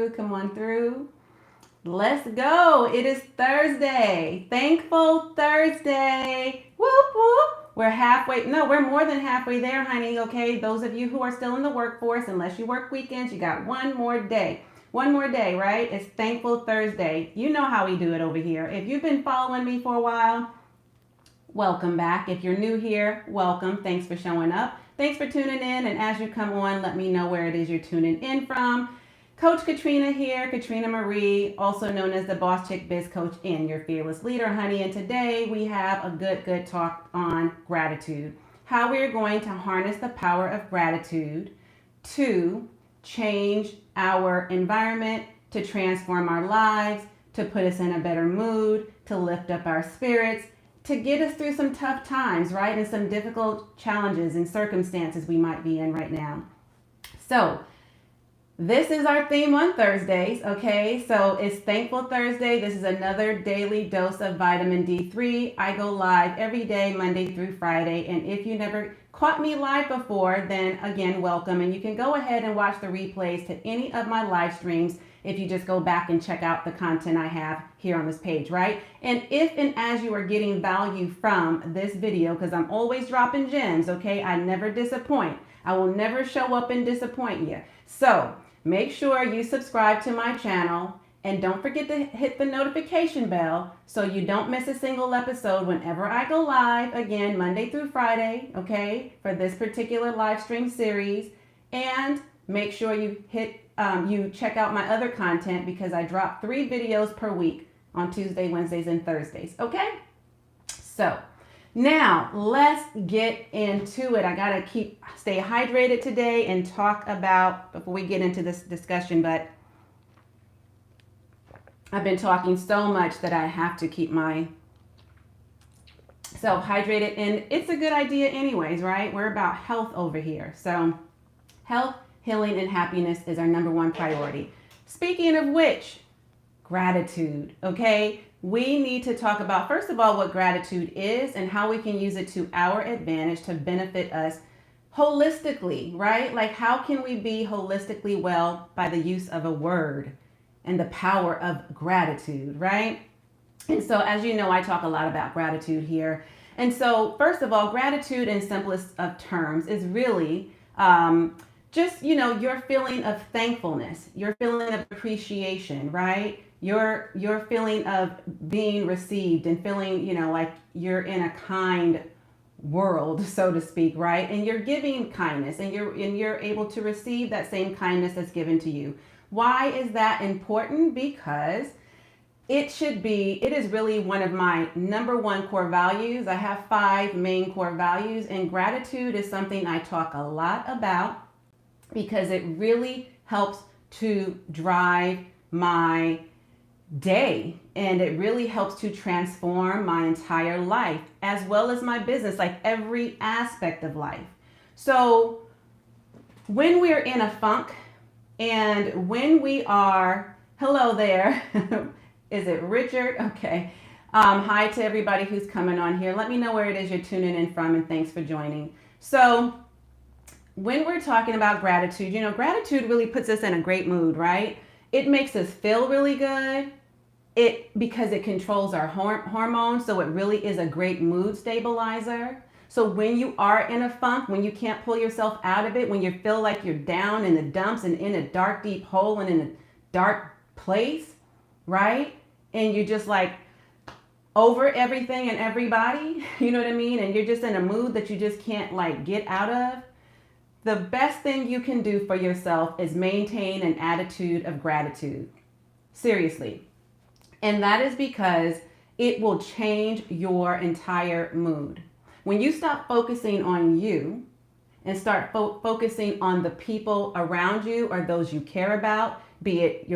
through. Come on through. Let's go. It is Thursday. Thankful Thursday. Whoop, whoop. We're halfway. No, we're more than halfway there, honey. Okay. Those of you who are still in the workforce, unless you work weekends, you got one more day. One more day, right? It's Thankful Thursday. You know how we do it over here. If you've been following me for a while, welcome back. If you're new here, welcome. Thanks for showing up. Thanks for tuning in. And as you come on, let me know where it is you're tuning in from. Coach Katrina here, Katrina Marie, also known as the Boss Chick Biz Coach and your fearless leader, honey. And today we have a good talk on gratitude. How we are going to harness the power of gratitude to change our environment, to transform our lives, to put us in a better mood, to lift up our spirits, to get us through some tough times, right? And some difficult challenges and circumstances we might be in right now. So this is our theme on Thursdays, okay? So it's Thankful Thursday. This is another daily dose of vitamin D3. I go live every day, Monday through Friday. And if you never caught me live before, then again, welcome. And you can go ahead and watch the replays to any of my live streams if you just go back and check out the content I have here on this page, right? And if and as you are getting value from this video, because I'm always dropping gems, okay? I never disappoint. I will never show up and disappoint you. So make sure you subscribe to my channel and don't forget to hit the notification bell so you don't miss a single episode whenever I go live, again, Monday through Friday, okay, for this particular live stream series. And make sure you you check out my other content because I drop 3 videos per week on Tuesday, Wednesdays, and Thursdays, okay? So now let's get into it. I gotta stay hydrated today and talk about, before we get into this discussion, but I've been talking so much that I have to keep myself hydrated, and it's a good idea anyways, right? We're about health over here. So health, healing, and happiness is our number one priority. Speaking of which, gratitude, okay? We need to talk about, first of all, what gratitude is and how we can use it to our advantage to benefit us holistically, right? Like, how can we be holistically well by the use of a word and the power of gratitude, right? And so, as you know, I talk a lot about gratitude here. And so, first of all, gratitude in simplest of terms is really just, your feeling of thankfulness, your feeling of appreciation, right? Your feeling of being received and feeling, like you're in a kind world, so to speak, right? And you're giving kindness and you're able to receive that same kindness that's given to you. Why is that important? Because it is really one of my number one core values. I have 5 main core values, and gratitude is something I talk a lot about because it really helps to drive my day, and it really helps to transform my entire life as well as my business, like every aspect of life. So when we're in a funk and when we are, hello there, is it Richard? Okay. Hi to everybody who's coming on here. Let me know where it is you're tuning in from, and thanks for joining. So when we're talking about gratitude, gratitude really puts us in a great mood, right? It makes us feel really good. Because it controls our hormones, so it really is a great mood stabilizer. So when you are in a funk, when you can't pull yourself out of it, when you feel like you're down in the dumps and in a dark, deep hole and in a dark place, right? And you're just like over everything and everybody, you know what I mean? And you're just in a mood that you just can't get out of. The best thing you can do for yourself is maintain an attitude of gratitude. Seriously. And that is because it will change your entire mood. When you stop focusing on you and start focusing on the people around you or those you care about, be it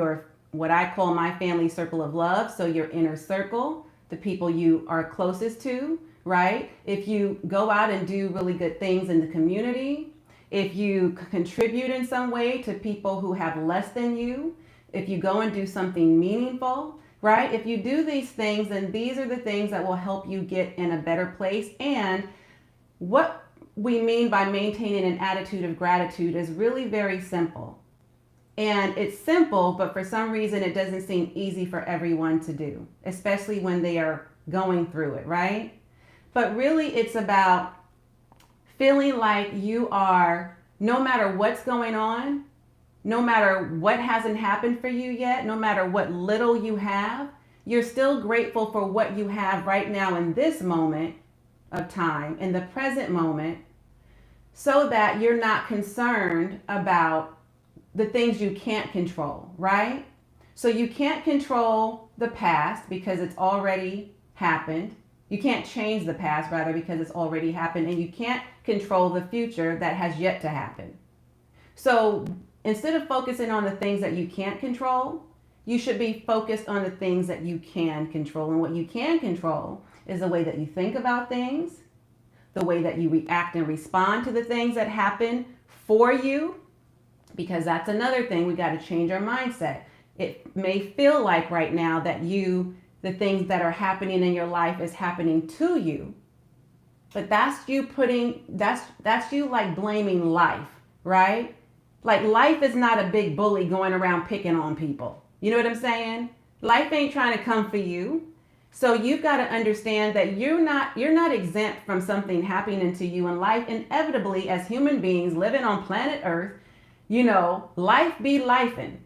what I call my family circle of love, so your inner circle, the people you are closest to, right? If you go out and do really good things in the community, if you contribute in some way to people who have less than you, if you go and do something meaningful, right? If you do these things, then these are the things that will help you get in a better place. And what we mean by maintaining an attitude of gratitude is really very simple. And it's simple, but for some reason it doesn't seem easy for everyone to do, especially when they are going through it, right? But really it's about feeling like you are, no matter what's going on, no matter what hasn't happened for you yet, no matter what little you have, you're still grateful for what you have right now in this moment of time, in the present moment, so that you're not concerned about the things you can't control, right? So you can't control the past because it's already happened. You can't change the past, rather, because it's already happened, and you can't control the future that has yet to happen. So instead of focusing on the things that you can't control, you should be focused on the things that you can control. And what you can control is the way that you think about things, the way that you react and respond to the things that happen for you, because that's another thing. We got to change our mindset. It may feel like right now that the things that are happening in your life is happening to you, but that's you like blaming life, right? Like life is not a big bully going around picking on people. You know what I'm saying? Life ain't trying to come for you. So you've got to understand that you're not exempt from something happening to you in life. Inevitably, as human beings living on planet Earth, life be lifing.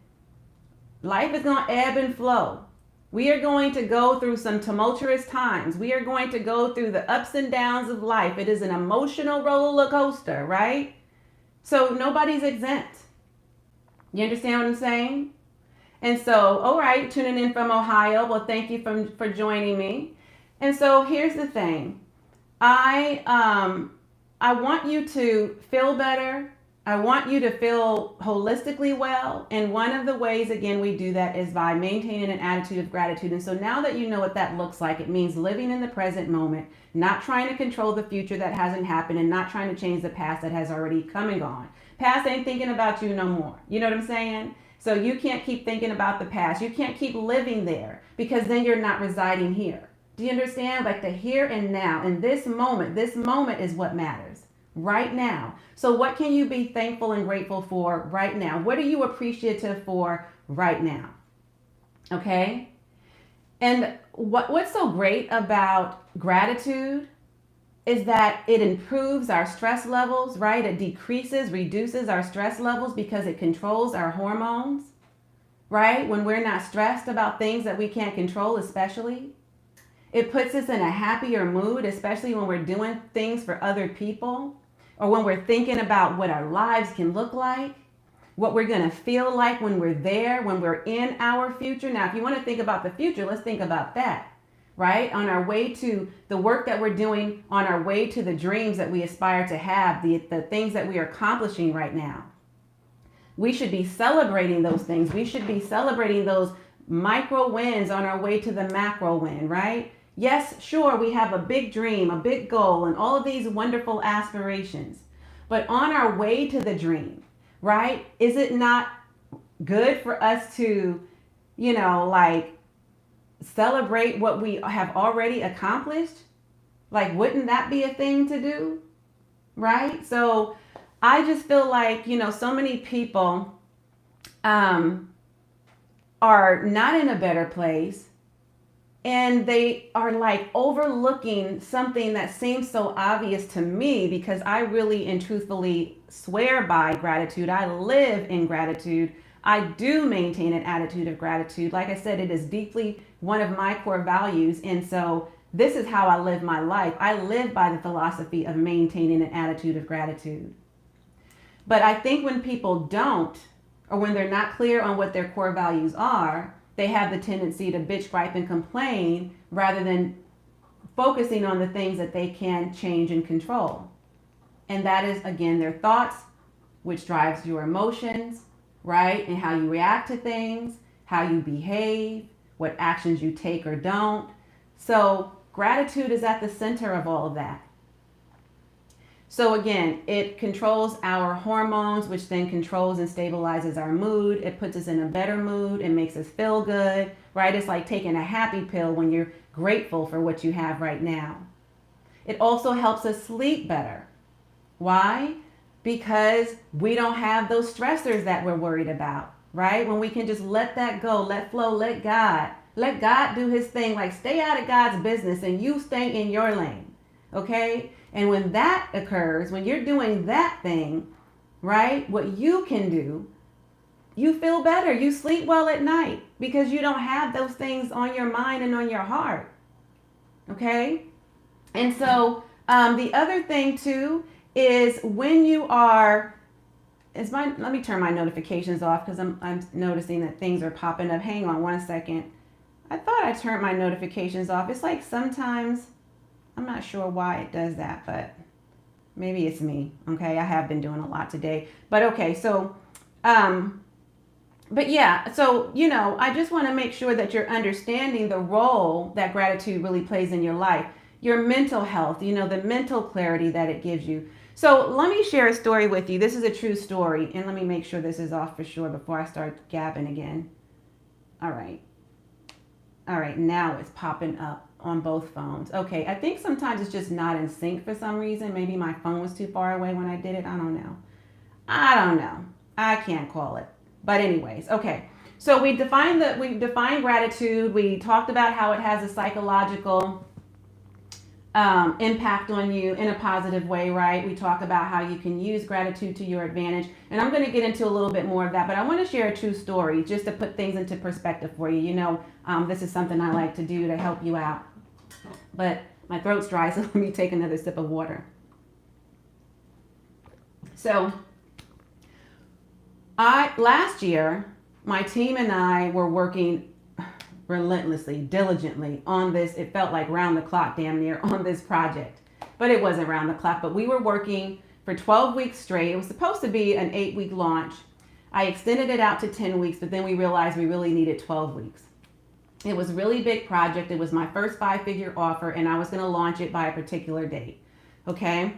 Life is going to ebb and flow. We are going to go through some tumultuous times. We are going to go through the ups and downs of life. It is an emotional roller coaster, right? So nobody's exempt. You understand what I'm saying? And so, all right, tuning in from Ohio. Well, thank you for joining me. And so here's the thing. I want you to feel better. I want you to feel holistically well. And one of the ways, again, we do that is by maintaining an attitude of gratitude. And so now that you know what that looks like, it means living in the present moment, not trying to control the future that hasn't happened, and not trying to change the past that has already come and gone. Past ain't thinking about you no more. You know what I'm saying? So you can't keep thinking about the past. You can't keep living there, because then you're not residing here. Do you understand? Like the here and now, in this moment is what matters right now. So what can you be thankful and grateful for right now? What are you appreciative for right now? Okay. And what's so great about gratitude is that it improves our stress levels, right? It reduces our stress levels because it controls our hormones, right? When we're not stressed about things that we can't control, especially. It puts us in a happier mood, especially when we're doing things for other people, or when we're thinking about what our lives can look like, what we're going to feel like when we're there, when we're in our future. Now, if you want to think about the future, let's think about that. Right? On our way to the work that we're doing, on our way to the dreams that we aspire to have, the things that we are accomplishing right now. We should be celebrating those things. We should be celebrating those micro wins on our way to the macro win, right? Yes, sure, we have a big dream, a big goal, and all of these wonderful aspirations. But on our way to the dream, right? Is it not good for us to, celebrate what we have already accomplished? Like, wouldn't that be a thing to do? Right? So I just feel like, so many people are not in a better place, and they are like overlooking something that seems so obvious to me, because I really and truthfully swear by gratitude. I live in gratitude. I do maintain an attitude of gratitude. Like I said, it is deeply one of my core values. And so this is how I live my life. I live by the philosophy of maintaining an attitude of gratitude. But I think when people don't, or when they're not clear on what their core values are, they have the tendency to bitch, gripe, and complain rather than focusing on the things that they can change and control. And that is, again, their thoughts, which drives your emotions, right? And how you react to things, how you behave, what actions you take or don't. So gratitude is at the center of all of that. So again, it controls our hormones, which then controls and stabilizes our mood. It puts us in a better mood. It makes us feel good, right? It's like taking a happy pill when you're grateful for what you have right now. It also helps us sleep better. Why? Because we don't have those stressors that we're worried about. right? When we can just let that go, let flow, let God do his thing. Like, stay out of God's business and you stay in your lane, okay? And when that occurs, when you're doing that thing, right, what you can do, you feel better. You sleep well at night because you don't have those things on your mind and on your heart, okay? And so the other thing too is when you are, let me turn my notifications off because I'm noticing that things are popping up. Hang on one second. I thought I turned my notifications off. It's like sometimes, I'm not sure why it does that, but maybe it's me. Okay, I have been doing a lot today. But okay, so, but yeah, so, I just want to make sure that you're understanding the role that gratitude really plays in your life, your mental health, the mental clarity that it gives you. So let me share a story with you. This is a true story. And let me make sure this is off for sure before I start gabbing again. All right. All right, now it's popping up on both phones. Okay, I think sometimes it's just not in sync for some reason. Maybe my phone was too far away when I did it. I don't know. I can't call it. But anyways, okay. So we defined gratitude. We talked about how it has a psychological impact on you in a positive way, right? We talk about how you can use gratitude to your advantage. And I'm going to get into a little bit more of that, but I want to share a true story just to put things into perspective for you. This is something I like to do to help you out. But my throat's dry, so let me take another sip of water. So last year, my team and I were working relentlessly, diligently on this. It felt like round the clock, damn near, on this project. But it wasn't round the clock, but we were working for 12 weeks straight. It was supposed to be an 8-week launch. I extended it out to 10 weeks, but then we realized we really needed 12 weeks. It was a really big project. It was my first 5-figure offer, and I was going to launch it by a particular date. Okay?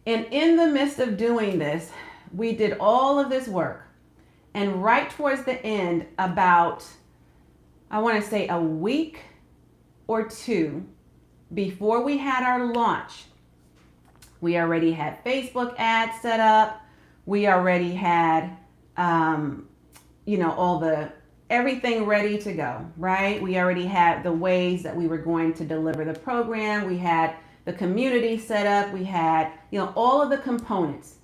And in the midst of doing this, we did all of this work. And right towards the end, about, I want to say a week or two before we had our launch, we already had Facebook ads set up. We already had, everything ready to go, right? We already had the ways that we were going to deliver the program. We had the community set up. We had, all of the components,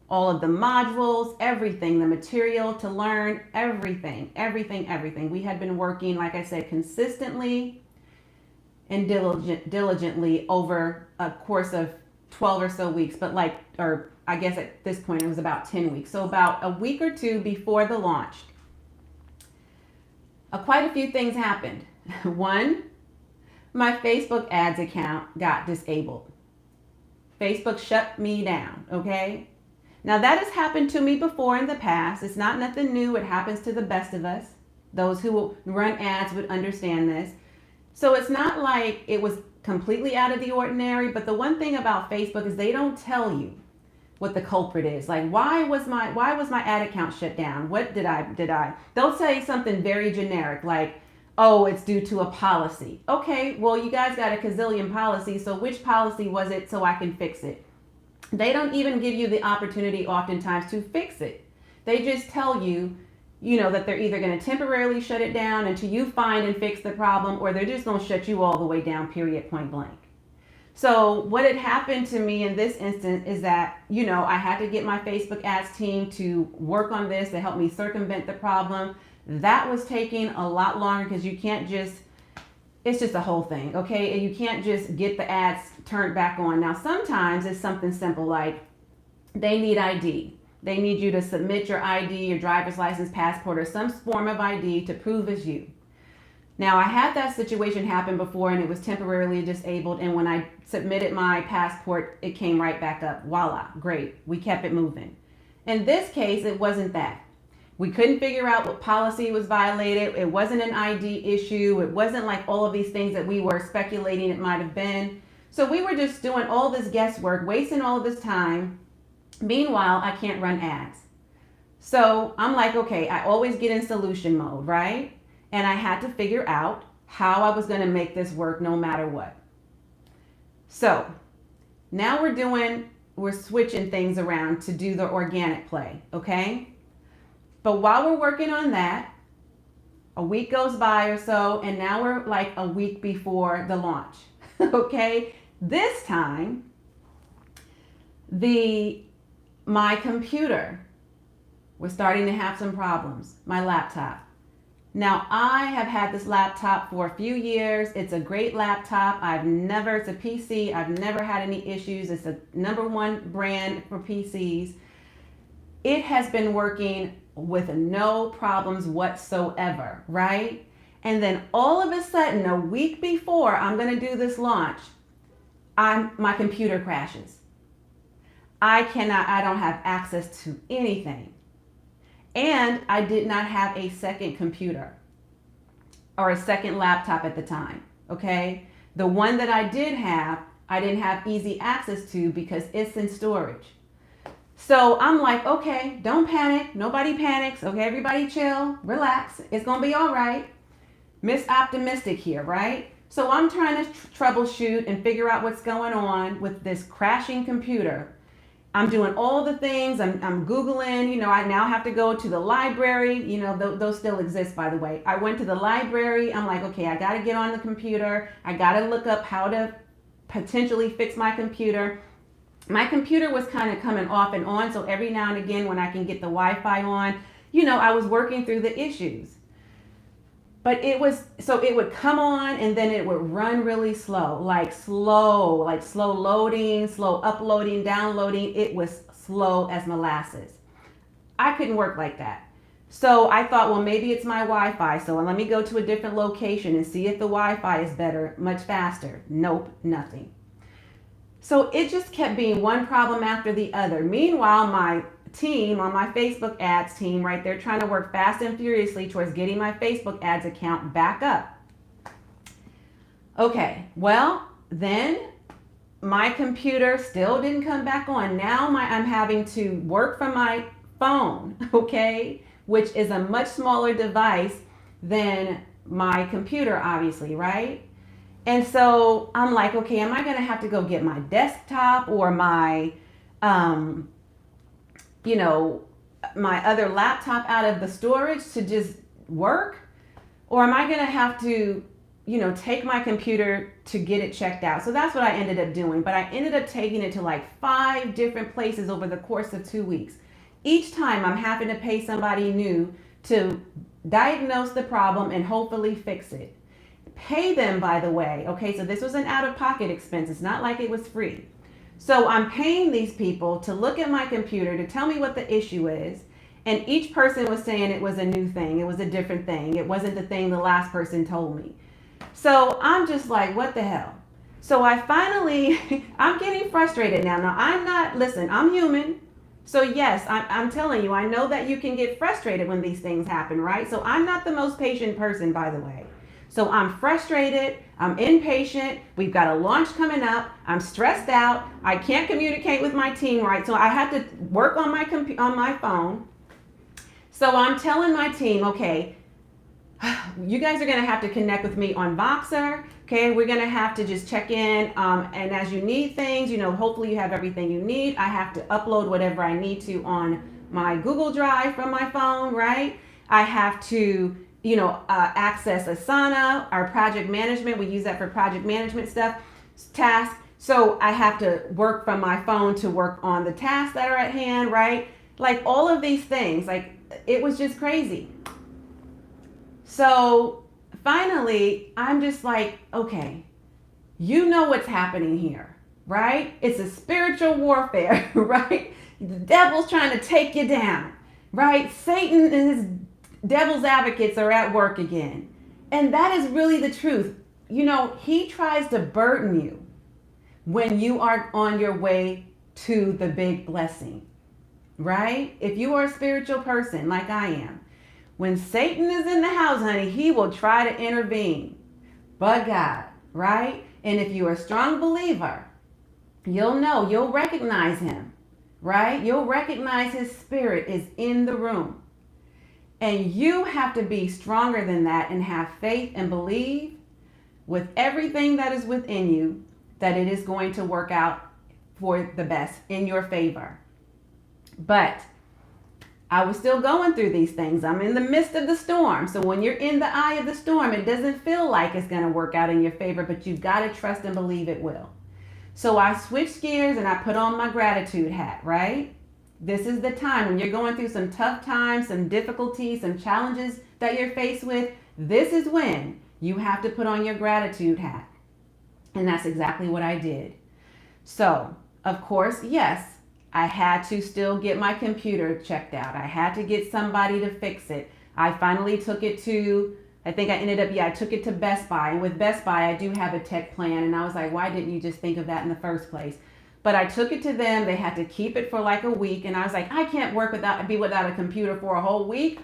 all of the modules, everything, the material to learn, everything. We had been working, like I said, consistently and diligently over a course of 12 or so weeks, I guess at this point it was about 10 weeks. So about a week or two before the launch, quite a few things happened. One, my Facebook ads account got disabled. Facebook shut me down, okay? Now that has happened to me before in the past. It's not nothing new. It happens to the best of us. Those who run ads would understand this. So it's not like it was completely out of the ordinary, but the one thing about Facebook is they don't tell you what the culprit is. Like, why was my ad account shut down? What did I? They'll say something very generic like, oh, it's due to a policy. Okay, well, you guys got a gazillion policies, so which policy was it so I can fix it? They don't even give you the opportunity oftentimes to fix it. They just tell you, that they're either going to temporarily shut it down until you find and fix the problem, or they're just going to shut you all the way down, period, point blank. So what had happened to me in this instance is that, I had to get my Facebook ads team to work on this to help me circumvent the problem. That was taking a lot longer because you can't just, it's just a whole thing, okay? And you can't just get the ads turned back on. Now, sometimes it's something simple like they need ID. They need you to submit your ID, your driver's license, passport, or some form of ID to prove it's you. Now, I had that situation happen before and it was temporarily disabled. And when I submitted my passport, it came right back up. Voila, great. We kept it moving. In this case, it wasn't that. We couldn't figure out what policy was violated. It wasn't an ID issue. It wasn't like all of these things that we were speculating it might have been. So we were just doing all this guesswork, wasting all of this time. Meanwhile, I can't run ads. So I'm like, okay, I always get in solution mode, right? And I had to figure out how I was going to make this work no matter what. So now we're switching things around to do the organic play, okay? But while we're working on that, a week goes by or so, and now we're like a week before the launch. Okay? This time, my computer was starting to have some problems, my laptop. Now, I have had this laptop for a few years. It's a great laptop. It's a PC. I've never had any issues. It's the #1 brand for PCs. It has been working with no problems whatsoever, right? And then all of a sudden, a week before I'm going to do this launch, my computer crashes. I don't have access to anything. And I did not have a second computer or a second laptop at the time, okay? The one that I did have, I didn't have easy access to because it's in storage. So I'm like, okay, don't panic. Nobody panics. Okay, everybody chill, relax. It's going to be all right. Miss Optimistic here, right? So I'm trying to troubleshoot and figure out what's going on with this crashing computer. I'm doing all the things. I'm Googling, I now have to go to the library. Those still exist, by the way. I went to the library. I'm like, okay, I got to get on the computer. I got to look up how to potentially fix my computer. My computer was kind of coming off and on. So every now and again, when I can get the Wi-Fi on, I was working through the issues. But it would come on and then it would run really slow, like slow loading, slow uploading, downloading. It was slow as molasses. I couldn't work like that. So I thought, well, maybe it's my Wi-Fi. So let me go to a different location and see if the Wi-Fi is better, much faster. Nope, nothing. So it just kept being one problem after the other. Meanwhile, my team on my Facebook ads team, right, they're trying to work fast and furiously towards getting my Facebook ads account back up. Okay, well, then my computer still didn't come back on. Now I'm having to work from my phone, okay, which is a much smaller device than my computer, obviously, right? And so I'm like, okay, am I going to have to go get my desktop or my my other laptop out of the storage to just work? Or am I going to have to, take my computer to get it checked out? So that's what I ended up doing. But I ended up taking it to like 5 different places over the course of 2 weeks. Each time I'm having to pay somebody new to diagnose the problem and hopefully fix it. Pay them, by the way. Okay, so this was an out-of-pocket expense. It's not like it was free. So I'm paying these people to look at my computer to tell me what the issue is. And each person was saying it was a new thing. It was a different thing. It wasn't the thing the last person told me. So I'm just like, what the hell? So I finally, I'm getting frustrated now. Now I'm human. So yes, I'm telling you, I know that you can get frustrated when these things happen, right? So I'm not the most patient person, by the way. So I'm frustrated, I'm impatient, we've got a launch coming up, I'm stressed out, I can't communicate with my team, right? So I have to work on my phone. So I'm telling my team, okay, you guys are gonna have to connect with me on Voxer, okay? We're gonna have to just check in, and as you need things, hopefully you have everything you need. I have to upload whatever I need to on my Google Drive from my phone, right? I have to access Asana, our project management. We use that for project management stuff, tasks. So I have to work from my phone to work on the tasks that are at hand, right? Like all of these things, like it was just crazy. So finally, I'm just like, okay, you know what's happening here, right? It's a spiritual warfare, right? The devil's trying to take you down, right? Satan and his devil's advocates are at work again. And that is really the truth. He tries to burden you when you are on your way to the big blessing, right? If you are a spiritual person like I am, when Satan is in the house, honey, he will try to intervene. But God, right? And if you're a strong believer, you'll recognize him, right? You'll recognize his spirit is in the room. And you have to be stronger than that and have faith and believe with everything that is within you that it is going to work out for the best in your favor. But I was still going through these things. I'm in the midst of the storm. So when you're in the eye of the storm, it doesn't feel like it's going to work out in your favor, but you've got to trust and believe it will. So I switched gears and I put on my gratitude hat, right? This is the time when you're going through some tough times, some difficulties, some challenges that you're faced with. This is when you have to put on your gratitude hat. And that's exactly what I did. So, of course, yes, I had to still get my computer checked out. I had to get somebody to fix it. I finally took it to, I took it to Best Buy. And with Best Buy, I do have a tech plan. And I was like, why didn't you just think of that in the first place? But I took it to them. They had to keep it for like a week. And I was like, I can't be without a computer for a whole week.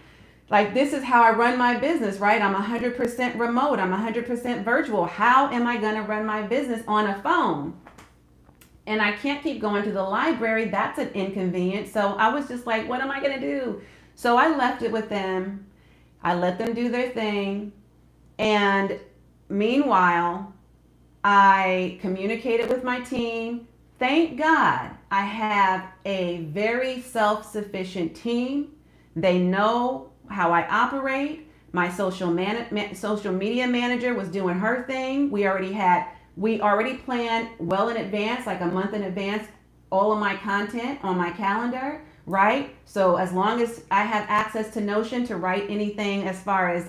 Like, this is how I run my business, right? I'm 100% remote. I'm 100% virtual. How am I going to run my business on a phone? And I can't keep going to the library. That's an inconvenience. So I was just like, what am I going to do? So I left it with them. I let them do their thing. And meanwhile, I communicated with my team. Thank God I have a very self-sufficient team. They know how I operate. My social media manager was doing her thing. We already planned well in advance, like a month in advance, all of my content on my calendar, right? So as long as I have access to Notion to write anything as far as,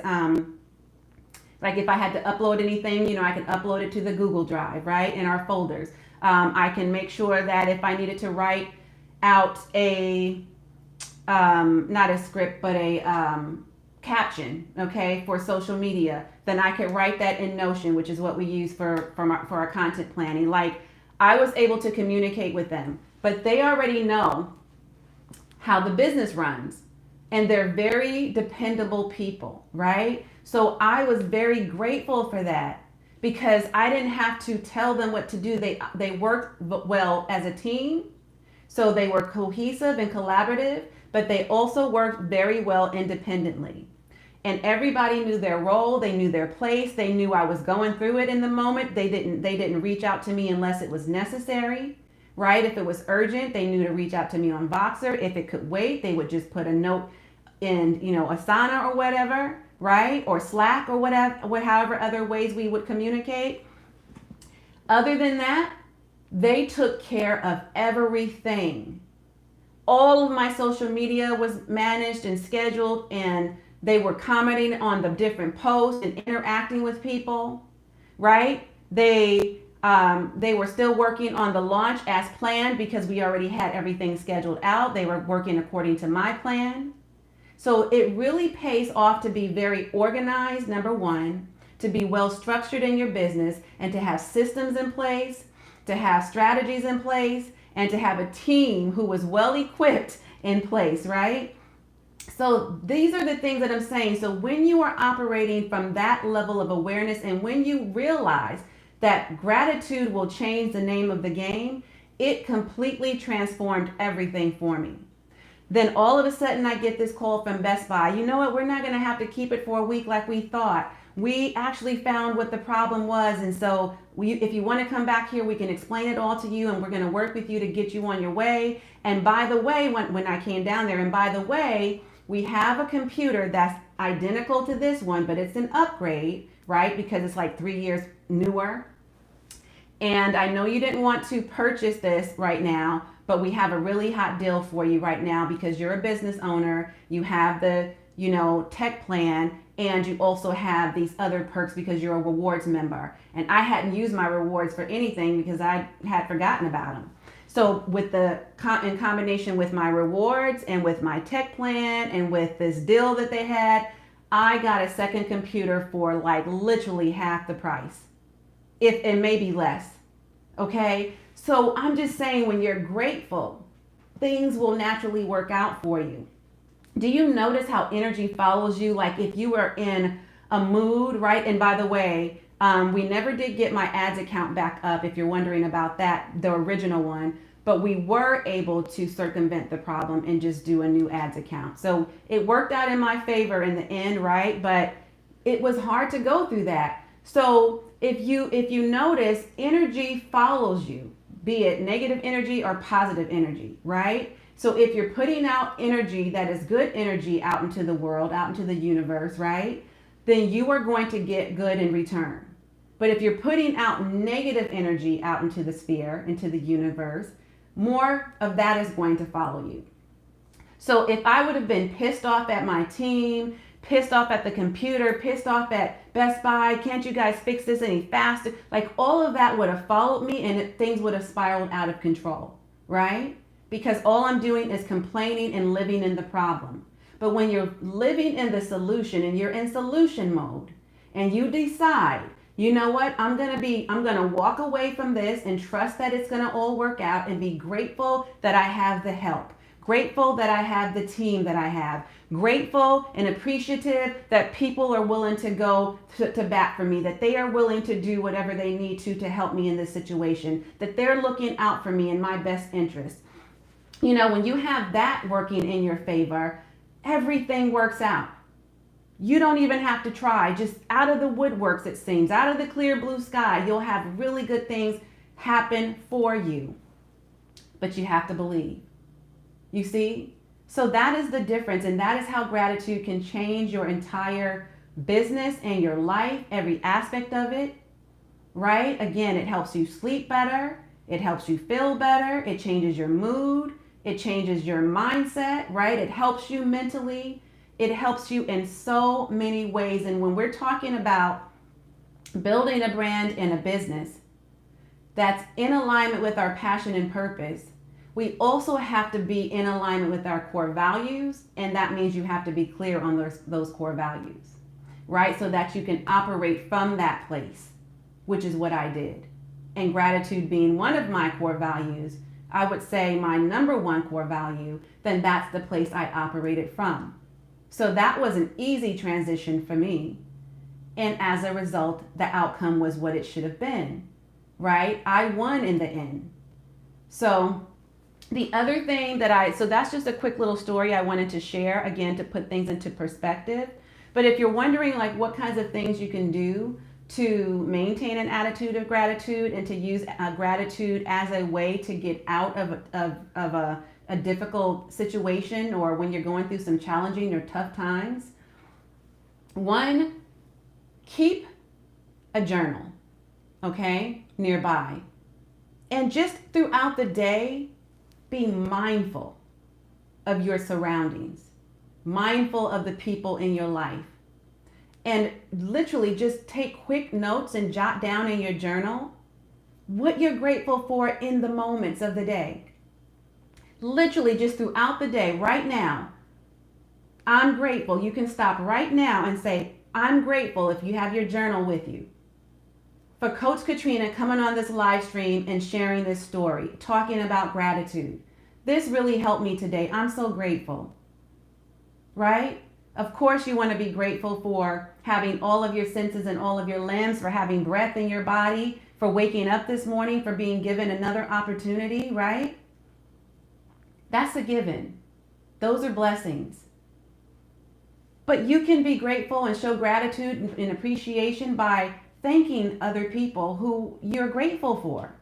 like if I had to upload anything, I can upload it to the Google Drive, right? In our folders. I can make sure that if I needed to write out not a script, but a caption, okay, for social media, then I could write that in Notion, which is what we use for our content planning. Like, I was able to communicate with them, but they already know how the business runs, and they're very dependable people, right? So I was very grateful for that because I didn't have to tell them what to do. They worked well as a team, so they were cohesive and collaborative, but they also worked very well independently. And everybody knew their role, they knew their place, they knew I was going through it in the moment. They didn't reach out to me unless it was necessary, right? If it was urgent, they knew to reach out to me on Voxer. If it could wait, they would just put a note in, Asana or whatever, right? Or Slack or however other ways we would communicate. Other than that, they took care of everything. All of my social media was managed and scheduled, and they were commenting on the different posts and interacting with people, right? They were still working on the launch as planned because we already had everything scheduled out. They were working according to my plan. So it really pays off to be very organized, number one, to be well structured in your business, and to have systems in place, to have strategies in place, and to have a team who was well equipped in place, right? So these are the things that I'm saying. So when you are operating from that level of awareness, and when you realize that gratitude will change the name of the game, it completely transformed everything for me. Then all of a sudden I get this call from Best Buy. You know what? We're not going to have to keep it for a week like we thought. We actually found what the problem was. And so if you want to come back here, we can explain it all to you, and we're going to work with you to get you on your way. And by the way, when I came down there, and by the way, we have a computer that's identical to this one, but it's an upgrade, right? Because it's like 3 years newer. And I know you didn't want to purchase this right now, but we have a really hot deal for you right now because you're a business owner. You have the, tech plan, and you also have these other perks because you're a rewards member. And I hadn't used my rewards for anything because I had forgotten about them. So in combination with my rewards and with my tech plan and with this deal that they had, I got a second computer for like literally half the price, if and maybe less. Okay, so I'm just saying, when you're grateful, things will naturally work out for you. Do you notice how energy follows you? Like if you were in a mood, right? And by the way, we never did get my ads account back up, if you're wondering about that, the original one. But we were able to circumvent the problem and just do a new ads account. So it worked out in my favor in the end, right? But it was hard to go through that. So if you notice, energy follows you, be it negative energy or positive energy, right? So if you're putting out energy that is good energy out into the world, out into the universe, right? Then you are going to get good in return. But if you're putting out negative energy out into the sphere, into the universe, more of that is going to follow you. So if I would have been pissed off at my team, pissed off at the computer, pissed off at Best Buy, can't you guys fix this any faster? Like all of that would have followed me and things would have spiraled out of control, right? Because all I'm doing is complaining and living in the problem. But when you're living in the solution and you're in solution mode and you decide, you know what, I'm going to walk away from this and trust that it's going to all work out and be grateful that I have the help. Grateful that I have the team that I have. Grateful and appreciative that people are willing to go to bat for me, that they are willing to do whatever they need to help me in this situation, that they're looking out for me in my best interest. You know, when you have that working in your favor, everything works out. You don't even have to try. Just out of the woodworks, it seems, out of the clear blue sky, you'll have really good things happen for you. But you have to believe. You see? So that is the difference, and that is how gratitude can change your entire business and your life, every aspect of it, right? Again, it helps you sleep better. It helps you feel better. It changes your mood. It changes your mindset, right? It helps you mentally. It helps you in so many ways. And when we're talking about building a brand and a business that's in alignment with our passion and purpose, we also have to be in alignment with our core values, and that means you have to be clear on those core values, right? So that you can operate from that place, which is what I did. And gratitude being one of my core values, I would say my number one core value, then that's the place I operated from. So that was an easy transition for me. And as a result, the outcome was what it should have been, right? I won in the end. So the other thing so that's just a quick little story I wanted to share, again, to put things into perspective. But if you're wondering like what kinds of things you can do to maintain an attitude of gratitude and to use gratitude as a way to get out of a difficult situation, or when you're going through some challenging or tough times, one, keep a journal, okay, nearby. And just throughout the day, be mindful of your surroundings, mindful of the people in your life. And literally just take quick notes and jot down in your journal what you're grateful for in the moments of the day. Literally just throughout the day, right now, I'm grateful. You can stop right now and say, I'm grateful, if you have your journal with you, for Coach Katrina coming on this live stream and sharing this story, talking about gratitude. This really helped me today. I'm so grateful, right? Of course, you want to be grateful for having all of your senses and all of your limbs, for having breath in your body, for waking up this morning, for being given another opportunity, right? That's a given. Those are blessings. But you can be grateful and show gratitude and appreciation by thanking other people who you're grateful for.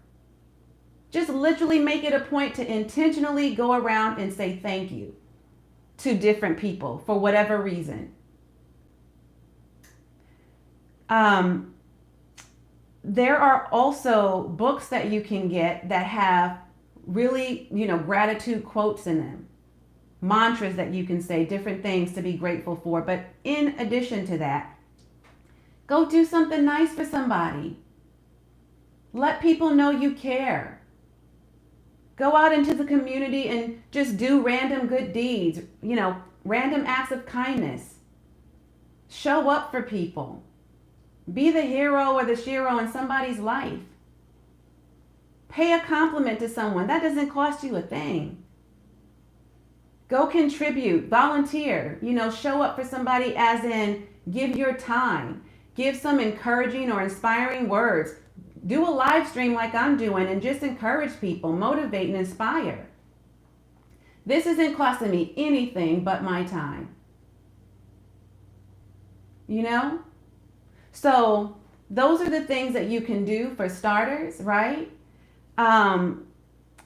Just literally make it a point to intentionally go around and say thank you to different people for whatever reason. There are also books that you can get that have really, gratitude quotes in them, mantras that you can say, different things to be grateful for. But in addition to that, go do something nice for somebody. Let people know you care. Go out into the community and just do random good deeds, random acts of kindness. Show up for people. Be the hero or the shero in somebody's life. Pay a compliment to someone. That doesn't cost you a thing. Go contribute, volunteer, show up for somebody, as in give your time. Give some encouraging or inspiring words. Do a live stream like I'm doing and just encourage people, motivate and inspire. This isn't costing me anything but my time. So those are the things that you can do for starters, right?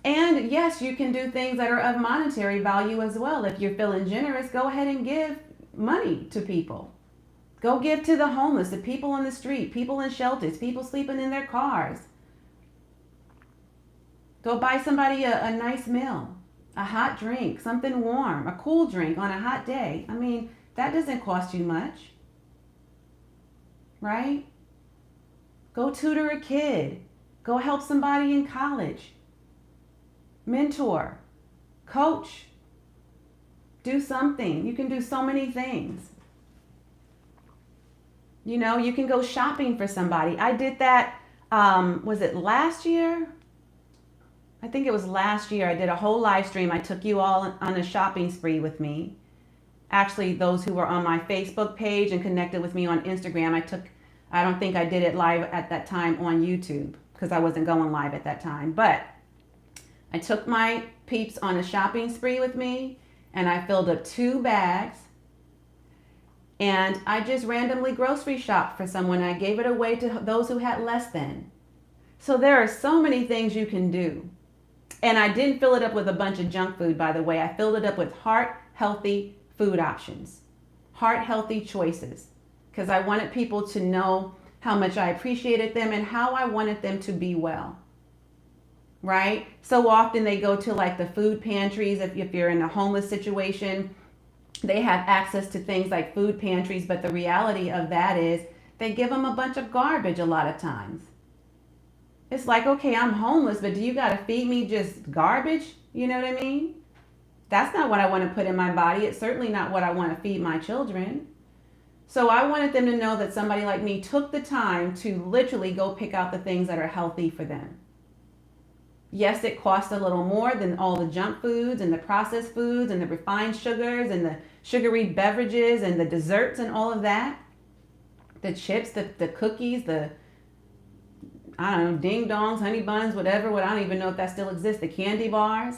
And yes, you can do things that are of monetary value as well. If you're feeling generous, go ahead and give money to people. Go give to the homeless, the people on the street, people in shelters, people sleeping in their cars. Go buy somebody a nice meal, a hot drink, something warm, a cool drink on a hot day. I mean, that doesn't cost you much, right? Go tutor a kid. Go help somebody in college. Mentor, coach, do something. You can do so many things. You know, you can go shopping for somebody. I did that, was it last year? I think it was last year. I did a whole live stream. I took you all on a shopping spree with me. Actually, those who were on my Facebook page and connected with me on Instagram, I don't think I did it live at that time on YouTube because I wasn't going live at that time. But I took my peeps on a shopping spree with me and I filled up 2 bags and I just randomly grocery shopped for someone. I gave it away to those who had less than. So there are so many things you can do. And I didn't fill it up with a bunch of junk food, by the way. I filled it up with heart-healthy food options, heart-healthy choices, because I wanted people to know how much I appreciated them and how I wanted them to be well, right? So often they go to like the food pantries. If you're in a homeless situation, they have access to things like food pantries, but the reality of that is they give them a bunch of garbage a lot of times. It's like, okay, I'm homeless, but do you got to feed me just garbage? You know what I mean? That's not what I want to put in my body. It's certainly not what I want to feed my children. So I wanted them to know that somebody like me took the time to literally go pick out the things that are healthy for them. Yes, it costs a little more than all the junk foods and the processed foods and the refined sugars and the sugary beverages and the desserts and all of that. The chips, the cookies, I don't know, ding dongs, honey buns, whatever. I don't even know if that still exists. The candy bars.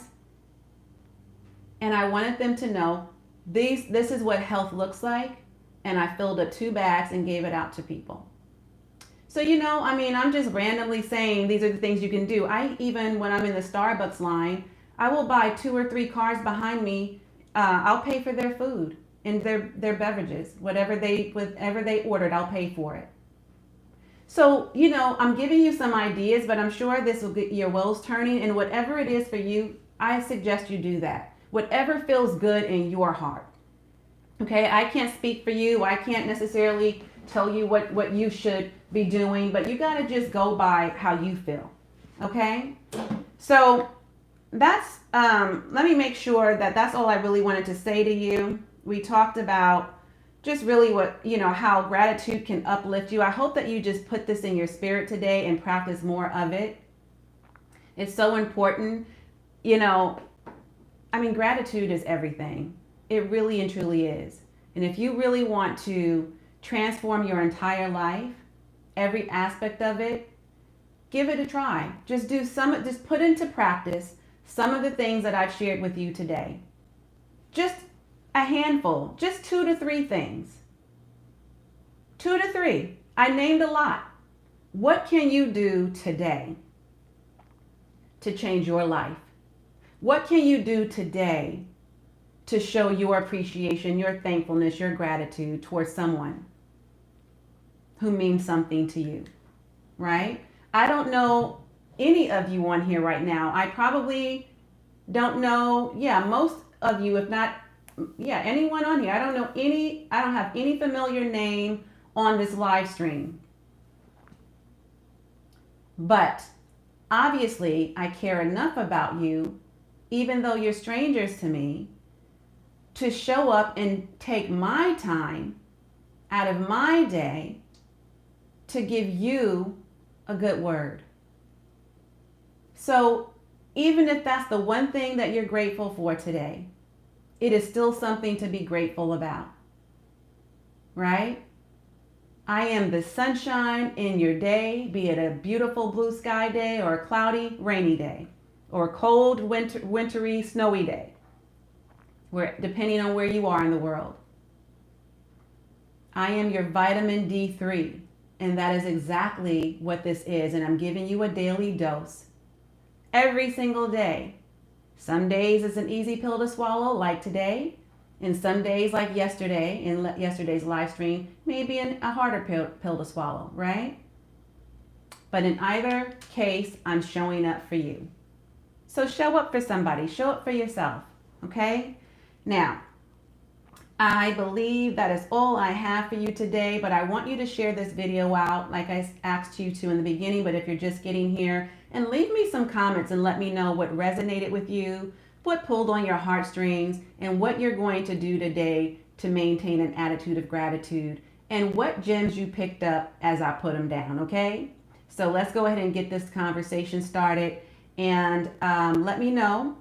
And I wanted them to know this is what health looks like. And I filled up 2 bags and gave it out to people. So, you know, I mean, I'm just randomly saying these are the things you can do. Even when I'm in the Starbucks line, I will buy 2 or 3 cars behind me. I'll pay for their food and their beverages. Whatever they ordered, I'll pay for it. So, you know, I'm giving you some ideas, but I'm sure this will get your wheels turning. And whatever it is for you, I suggest you do that. Whatever feels good in your heart. Okay, I can't speak for you. I can't necessarily tell you what you should be doing, but you got to just go by how you feel. Okay? So that's, let me make sure that that's all I really wanted to say to you. We talked about just really how gratitude can uplift you. I hope that you just put this in your spirit today and practice more of it. It's so important. You know, I mean, gratitude is everything. It really and truly is. And if you really want to transform your entire life, every aspect of it, give it a try. Just put into practice some of the things that I've shared with you today. Just a handful, just 2 to 3 things. 2 to 3. I named a lot. What can you do today to change your life? What can you do today to show your appreciation, your thankfulness, your gratitude towards someone who means something to you, right? I don't know any of you on here right now. I probably don't know, most of you, if not, anyone on here. I don't have any familiar name on this live stream. But obviously, I care enough about you, even though you're strangers to me, to show up and take my time out of my day to give you a good word. So even if that's the one thing that you're grateful for today, it is still something to be grateful about, right? I am the sunshine in your day, be it a beautiful blue sky day or a cloudy, rainy day, or a cold, wintry, snowy day, depending on where you are in the world. I am your vitamin D3, and that is exactly what this is, and I'm giving you a daily dose. every single day. Some days it's an easy pill to swallow, like today, and some days, like yesterday, in yesterday's live stream, maybe a harder pill to swallow, right? But in either case, I'm showing up for you. So show up for somebody, show up for yourself, okay? Now, I believe that is all I have for you today, but I want you to share this video out like I asked you to in the beginning, but if you're just getting here, and leave me some comments and let me know what resonated with you, what pulled on your heartstrings, and what you're going to do today to maintain an attitude of gratitude, and what gems you picked up as I put them down, okay? So let's go ahead and get this conversation started, and let me know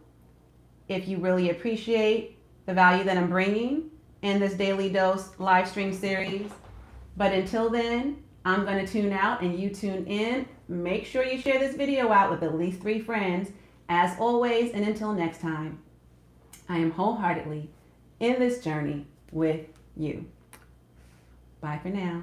if you really appreciate the value that I'm bringing in this Daily Dose live stream series. But until then, I'm going to tune out and you tune in. Make sure you share this video out with at least 3 friends. As always, and until next time, I am wholeheartedly in this journey with you. Bye for now.